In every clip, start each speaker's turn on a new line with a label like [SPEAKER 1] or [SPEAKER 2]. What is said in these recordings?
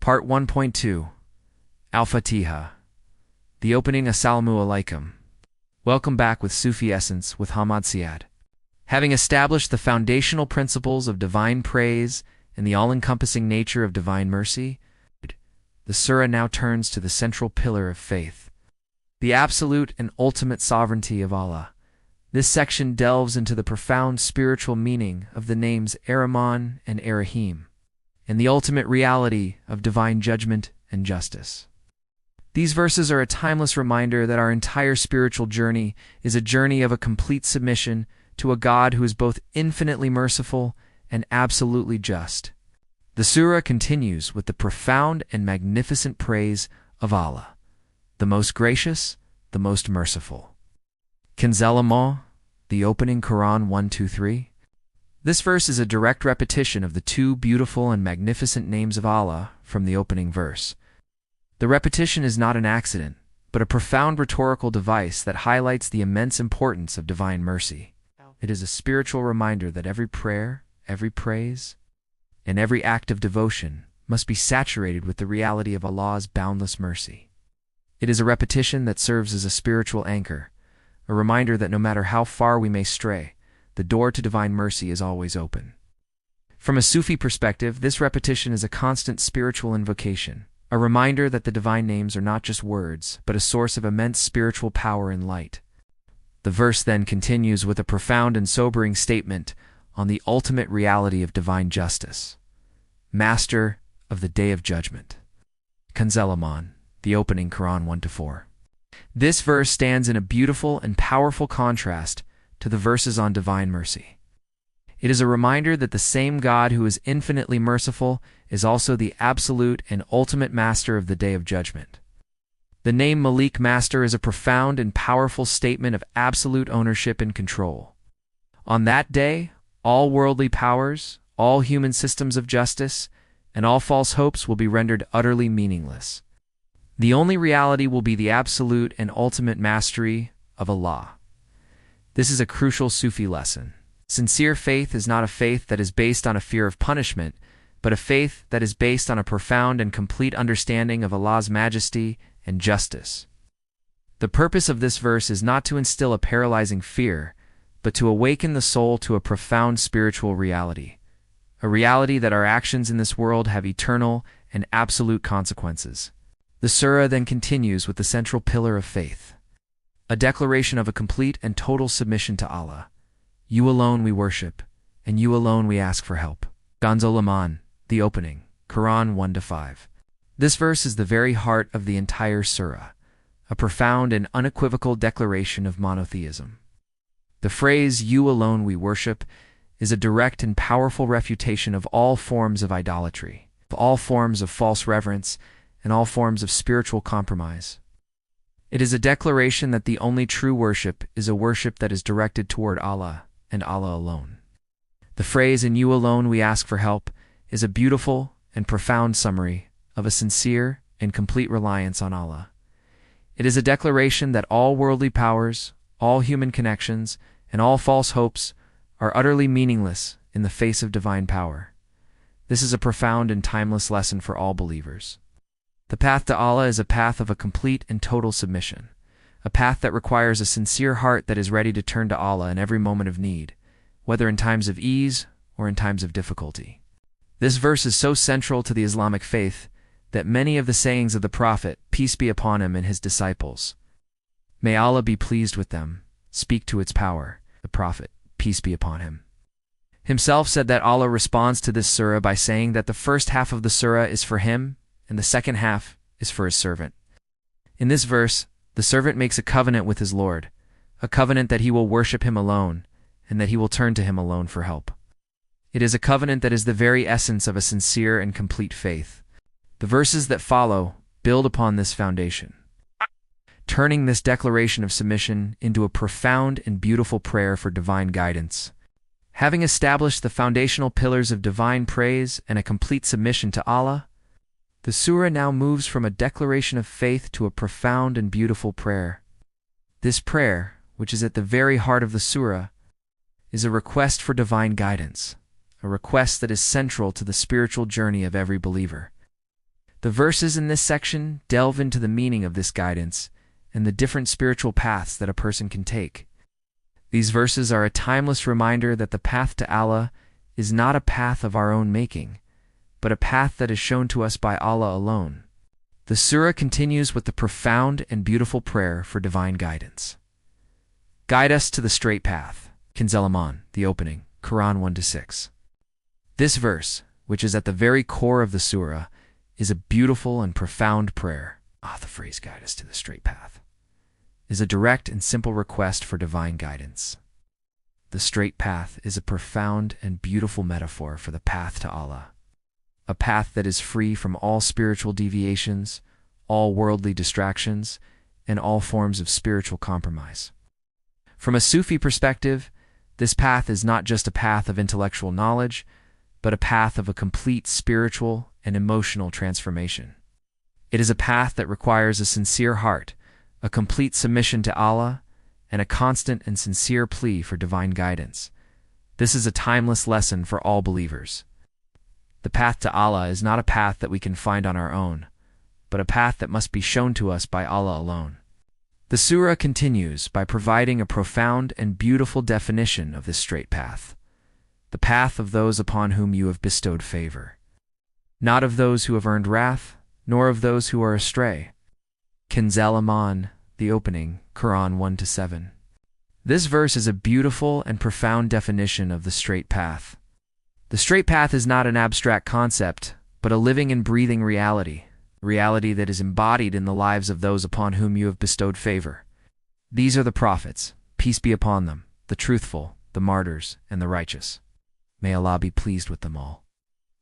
[SPEAKER 1] Part 1.2 Al-Fatiha. The opening. Assalamu alaikum. Welcome back with Sufi Essence with Hammad Syed. Having established the foundational principles of divine praise and the all-encompassing nature of divine mercy, the surah now turns to the central pillar of faith, the absolute and ultimate sovereignty of Allah. This section delves into the profound spiritual meaning of the names Ar-Rahman and Ar-Rahim, and the ultimate reality of divine judgment and justice. These verses are a timeless reminder that our entire spiritual journey is a journey of a complete submission to a God who is both infinitely merciful and absolutely just. The surah continues with the profound and magnificent praise of Allah, the most gracious, the most merciful. Kanzalama, the opening. Quran 1-2-3. This verse is a direct repetition of the two beautiful and magnificent names of Allah from the opening verse. The repetition is not an accident, but a profound rhetorical device that highlights the immense importance of divine mercy. It is a spiritual reminder that every prayer, every praise, and every act of devotion must be saturated with the reality of Allah's boundless mercy. It is a repetition that serves as a spiritual anchor, a reminder that no matter how far we may stray, the door to divine mercy is always open. From a Sufi perspective, this repetition is a constant spiritual invocation, a reminder that the divine names are not just words, but a source of immense spiritual power and light. The verse then continues with a profound and sobering statement on the ultimate reality of divine justice, Master of the Day of Judgment. Kanzalaman, the opening. Quran 1-4. This verse stands in a beautiful and powerful contrast to the verses on divine mercy. It is a reminder that the same God who is infinitely merciful is also the absolute and ultimate master of the Day of Judgment. The name Malik, Master, is a profound and powerful statement of absolute ownership and control. On that day, all worldly powers, all human systems of justice, and all false hopes will be rendered utterly meaningless. The only reality will be the absolute and ultimate mastery of Allah. This is a crucial Sufi lesson. Sincere faith is not a faith that is based on a fear of punishment, but a faith that is based on a profound and complete understanding of Allah's majesty and justice. The purpose of this verse is not to instill a paralyzing fear, but to awaken the soul to a profound spiritual reality, a reality that our actions in this world have eternal and absolute consequences. The surah then continues with the central pillar of faith, a declaration of a complete and total submission to Allah. You alone we worship, and you alone we ask for help. Kanzalaman, the opening. Quran 1-5. This verse is the very heart of the entire surah, a profound and unequivocal declaration of monotheism. The phrase, "You alone we worship," is a direct and powerful refutation of all forms of idolatry, of all forms of false reverence, and all forms of spiritual compromise. It is a declaration that the only true worship is a worship that is directed toward Allah and Allah alone. The phrase, "In you alone we ask for help," is a beautiful and profound summary of a sincere and complete reliance on Allah. It is a declaration that all worldly powers, all human connections, and all false hopes are utterly meaningless in the face of divine power. This is a profound and timeless lesson for all believers. The path to Allah is a path of a complete and total submission, a path that requires a sincere heart that is ready to turn to Allah in every moment of need, whether in times of ease or in times of difficulty. This verse is so central to the Islamic faith that many of the sayings of the Prophet, peace be upon him, and his disciples, may Allah be pleased with them, speak to its power. The Prophet, peace be upon him, himself said that Allah responds to this surah by saying that the first half of the surah is for him and the second half is for his servant. In this verse, the servant makes a covenant with his Lord, a covenant that he will worship him alone and that he will turn to him alone for help. It is a covenant that is the very essence of a sincere and complete faith. The verses that follow build upon this foundation, turning this declaration of submission into a profound and beautiful prayer for divine guidance. Having established the foundational pillars of divine praise and a complete submission to Allah, the surah now moves from a declaration of faith to a profound and beautiful prayer. This prayer, which is at the very heart of the surah, is a request for divine guidance, a request that is central to the spiritual journey of every believer. The verses in this section delve into the meaning of this guidance and the different spiritual paths that a person can take. These verses are a timeless reminder that the path to Allah is not a path of our own making, but a path that is shown to us by Allah alone. The surah continues with the profound and beautiful prayer for divine guidance. Guide us to the straight path. Kanzelaman, the opening, Quran 1-6. This verse, which is at the very core of the surah, is a beautiful and profound prayer. The phrase guide us to the straight path is a direct and simple request for divine guidance. The straight path is a profound and beautiful metaphor for the path to Allah, a path that is free from all spiritual deviations, all worldly distractions, and all forms of spiritual compromise. From a Sufi perspective, this path is not just a path of intellectual knowledge, but a path of a complete spiritual and emotional transformation. It is a path that requires a sincere heart, a complete submission to Allah, and a constant and sincere plea for divine guidance. This is a timeless lesson for all believers. The path to Allah is not a path that we can find on our own, but a path that must be shown to us by Allah alone. The surah continues by providing a profound and beautiful definition of this straight path, the path of those upon whom you have bestowed favor, not of those who have earned wrath, nor of those who are astray. Kanzelaman, the opening, Quran 1-7. This verse is a beautiful and profound definition of the straight path. The straight path is not an abstract concept, but a living and breathing reality that is embodied in the lives of those upon whom you have bestowed favor. These are the prophets, peace be upon them, the truthful, the martyrs, and the righteous. May Allah be pleased with them all.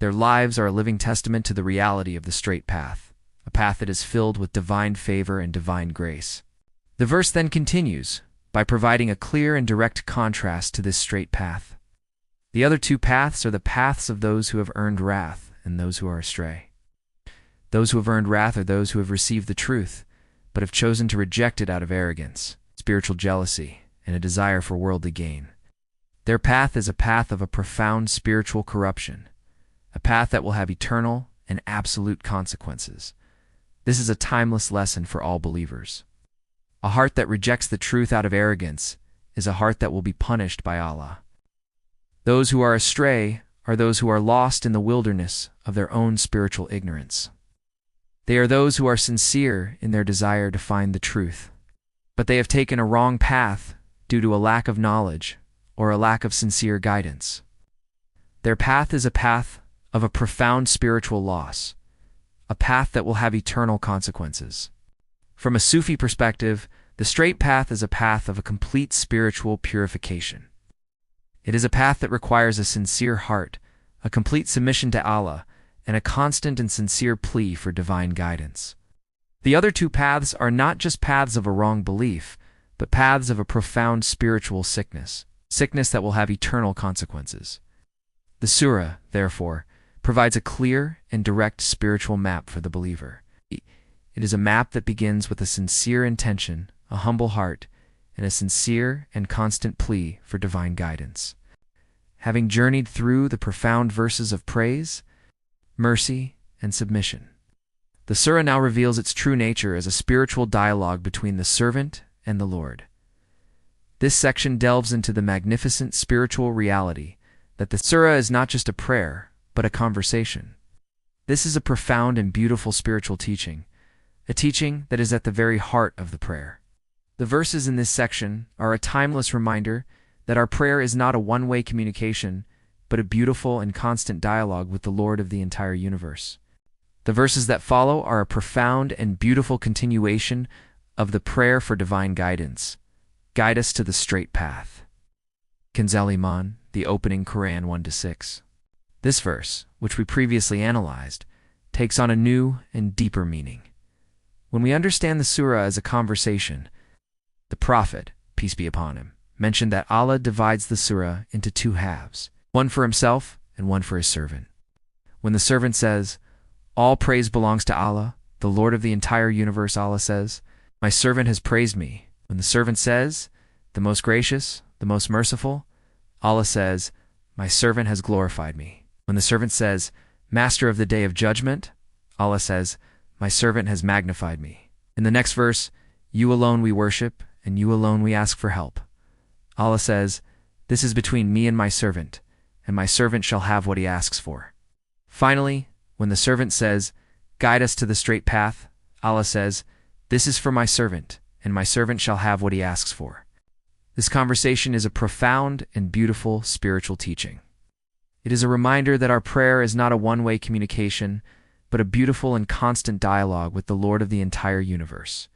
[SPEAKER 1] Their lives are a living testament to the reality of the straight path, a path that is filled with divine favor and divine grace. The verse then continues by providing a clear and direct contrast to this straight path. The other two paths are the paths of those who have earned wrath and those who are astray. Those who have earned wrath are those who have received the truth, but have chosen to reject it out of arrogance, spiritual jealousy, and a desire for worldly gain. Their path is a path of a profound spiritual corruption, a path that will have eternal and absolute consequences. This is a timeless lesson for all believers. A heart that rejects the truth out of arrogance is a heart that will be punished by Allah. Those who are astray are those who are lost in the wilderness of their own spiritual ignorance. They are those who are sincere in their desire to find the truth, but they have taken a wrong path due to a lack of knowledge or a lack of sincere guidance. Their path is a path of a profound spiritual loss, a path that will have eternal consequences. From a Sufi perspective, the straight path is a path of a complete spiritual purification. It is a path that requires a sincere heart, a complete submission to Allah, and a constant and sincere plea for divine guidance. The other two paths are not just paths of a wrong belief, but paths of a profound spiritual sickness that will have eternal consequences. The surah, therefore, provides a clear and direct spiritual map for the believer. It is a map that begins with a sincere intention, a humble heart, and a sincere and constant plea for divine guidance. Having journeyed through the profound verses of praise, mercy, and submission, the surah now reveals its true nature as a spiritual dialogue between the servant and the Lord. This section delves into the magnificent spiritual reality that the surah is not just a prayer, but a conversation. This is a profound and beautiful spiritual teaching, a teaching that is at the very heart of the prayer. The verses in this section are a timeless reminder that our prayer is not a one-way communication, but a beautiful and constant dialogue with the Lord of the entire universe. The verses that follow are a profound and beautiful continuation of the prayer for divine guidance. Guide us to the straight path. Kanzelaman, the opening, Quran 1-6. This verse, which we previously analyzed, takes on a new and deeper meaning. When we understand the surah as a conversation, the Prophet, peace be upon him, mentioned that Allah divides the surah into two halves, one for himself and one for his servant. When the servant says, "All praise belongs to Allah, the Lord of the entire universe," Allah says, "My servant has praised me." When the servant says, "The most gracious, the most merciful," Allah says, "My servant has glorified me." When the servant says, "Master of the day of judgment," Allah says, "My servant has magnified me." In the next verse, "You alone we worship, and you alone we ask for help." Allah says, "This is between me and my servant shall have what he asks for." Finally, when the servant says, "Guide us to the straight path," Allah says, "This is for my servant shall have what he asks for." This conversation is a profound and beautiful spiritual teaching. It is a reminder that our prayer is not a one-way communication, but a beautiful and constant dialogue with the Lord of the entire universe.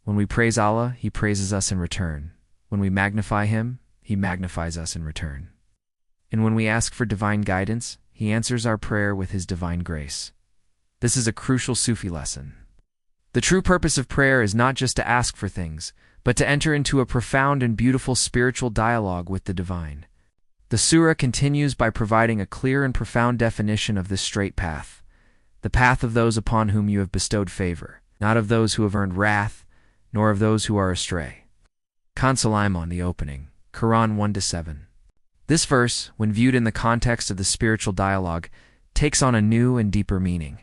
[SPEAKER 1] When we praise Allah, He praises us in return. When we magnify Him, He magnifies us in return. And when we ask for divine guidance, He answers our prayer with His divine grace. This is a crucial Sufi lesson. The true purpose of prayer is not just to ask for things, but to enter into a profound and beautiful spiritual dialogue with the divine. The surah continues by providing a clear and profound definition of this straight path, the path of those upon whom you have bestowed favor, not of those who have earned wrath, nor of those who are astray. Culminating, the opening, Quran 1-7. This verse, when viewed in the context of the spiritual dialogue, takes on a new and deeper meaning.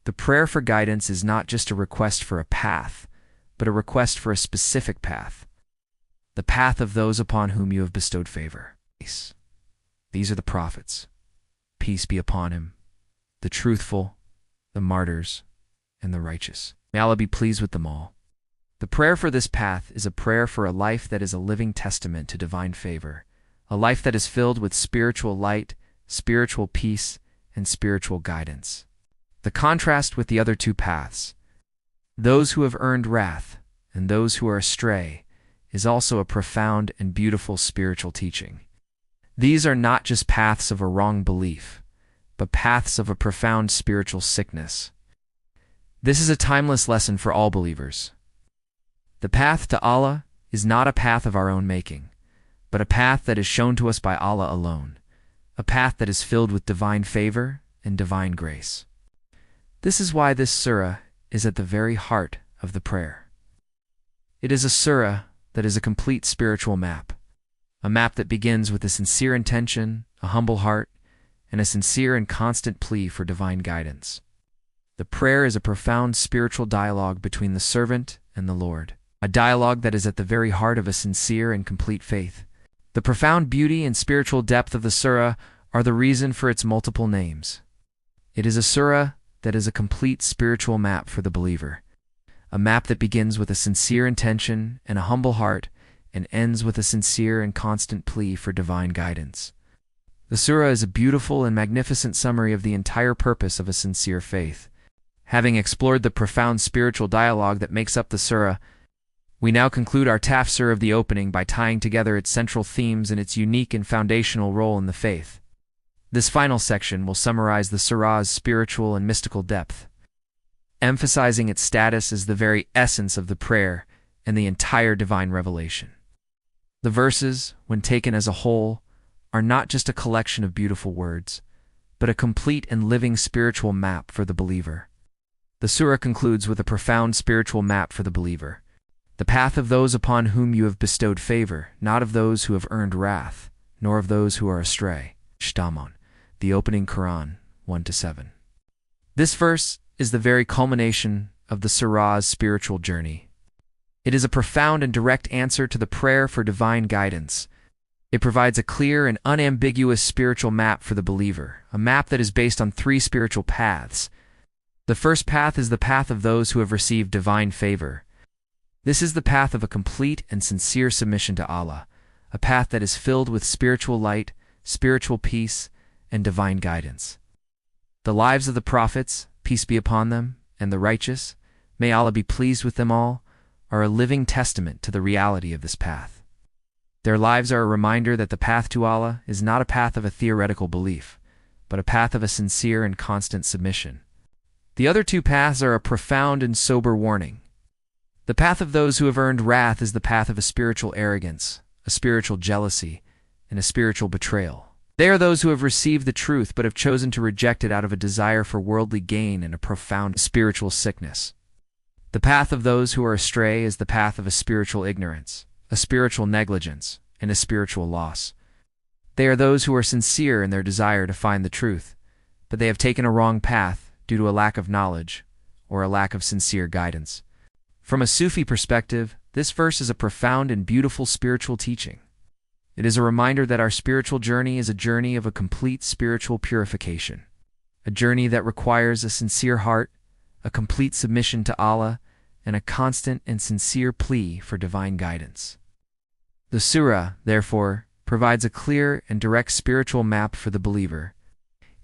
[SPEAKER 1] The prayer for guidance is not just a request for a path, but a request for a specific path, the path of those upon whom you have bestowed favor. These are the prophets, peace be upon him, the truthful, the martyrs, and the righteous. May Allah be pleased with them all. The prayer for this path is a prayer for a life that is a living testament to divine favor, a life that is filled with spiritual light, spiritual peace, and spiritual guidance. The contrast with the other two paths, those who have earned wrath and those who are astray, is also a profound and beautiful spiritual teaching. These are not just paths of a wrong belief, but paths of a profound spiritual sickness. This is a timeless lesson for all believers. The path to Allah is not a path of our own making, but a path that is shown to us by Allah alone, a path that is filled with divine favor and divine grace. This is why this surah is at the very heart of the prayer. It is a surah that is a complete spiritual map, a map that begins with a sincere intention, a humble heart, and a sincere and constant plea for divine guidance. The prayer is a profound spiritual dialogue between the servant and the Lord, a dialogue that is at the very heart of a sincere and complete faith. The profound beauty and spiritual depth of the surah are the reason for its multiple names. It is a surah that is a complete spiritual map for the believer, a map that begins with a sincere intention and a humble heart and ends with a sincere and constant plea for divine guidance. The surah is a beautiful and magnificent summary of the entire purpose of a sincere faith. Having explored the profound spiritual dialogue that makes up the surah, we now conclude our tafsir of the opening by tying together its central themes and its unique and foundational role in the faith. This final section will summarize the surah's spiritual and mystical depth, emphasizing its status as the very essence of the prayer and the entire divine revelation. The verses, when taken as a whole, are not just a collection of beautiful words, but a complete and living spiritual map for the believer. The surah concludes with a profound spiritual map for the believer, the path of those upon whom you have bestowed favor, not of those who have earned wrath, nor of those who are astray. Shtamon, the opening Quran 1-7. This verse is the very culmination of the surah's spiritual journey. It is a profound and direct answer to the prayer for divine guidance. It provides a clear and unambiguous spiritual map for the believer, a map that is based on three spiritual paths. The first path is the path of those who have received divine favor. This is the path of a complete and sincere submission to Allah, a path that is filled with spiritual light, spiritual peace, and divine guidance. The lives of the prophets, peace be upon them, and the righteous, may Allah be pleased with them all, are a living testament to the reality of this path. Their lives are a reminder that the path to Allah is not a path of a theoretical belief, but a path of a sincere and constant submission. The other two paths are a profound and sober warning. The path of those who have earned wrath is the path of a spiritual arrogance, a spiritual jealousy, and a spiritual betrayal. They are those who have received the truth but have chosen to reject it out of a desire for worldly gain and a profound spiritual sickness. The path of those who are astray is the path of a spiritual ignorance, a spiritual negligence, and a spiritual loss. They are those who are sincere in their desire to find the truth, but they have taken a wrong path due to a lack of knowledge or a lack of sincere guidance. From a Sufi perspective, this verse is a profound and beautiful spiritual teaching. It is a reminder that our spiritual journey is a journey of a complete spiritual purification, a journey that requires a sincere heart, a complete submission to Allah, and a constant and sincere plea for divine guidance. The surah, therefore, provides a clear and direct spiritual map for the believer.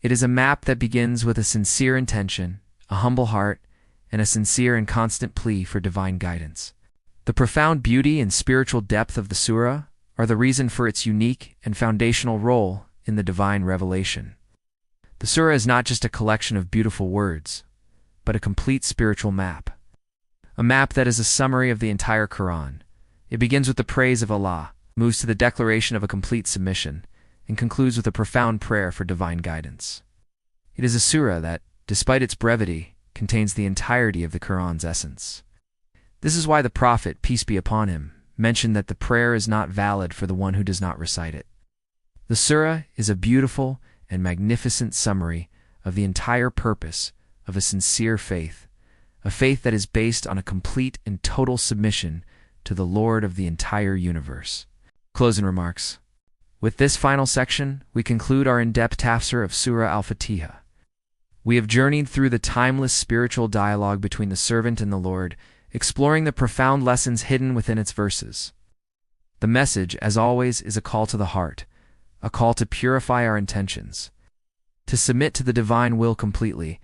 [SPEAKER 1] It is a map that begins with a sincere intention, a humble heart, and a sincere and constant plea for divine guidance. The profound beauty and spiritual depth of the surah are the reason for its unique and foundational role in the divine revelation. The surah is not just a collection of beautiful words, but a complete spiritual map. A map that is a summary of the entire Quran. It begins with the praise of Allah, moves to the declaration of a complete submission, and concludes with a profound prayer for divine guidance. It is a surah that, despite its brevity, contains the entirety of the Quran's essence. This is why the Prophet, peace be upon him, mentioned that the prayer is not valid for the one who does not recite it. The surah is a beautiful and magnificent summary of the entire purpose of a sincere faith, a faith that is based on a complete and total submission to the Lord of the entire universe. Closing remarks. With this final section, we conclude our in-depth tafsir of Surah Al-Fatiha. We have journeyed through the timeless spiritual dialogue between the servant and the Lord, exploring the profound lessons hidden within its verses. The message, as always, is a call to the heart, a call to purify our intentions, to submit to the divine will completely,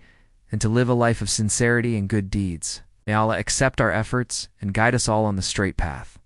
[SPEAKER 1] and to live a life of sincerity and good deeds. May Allah accept our efforts and guide us all on the straight path.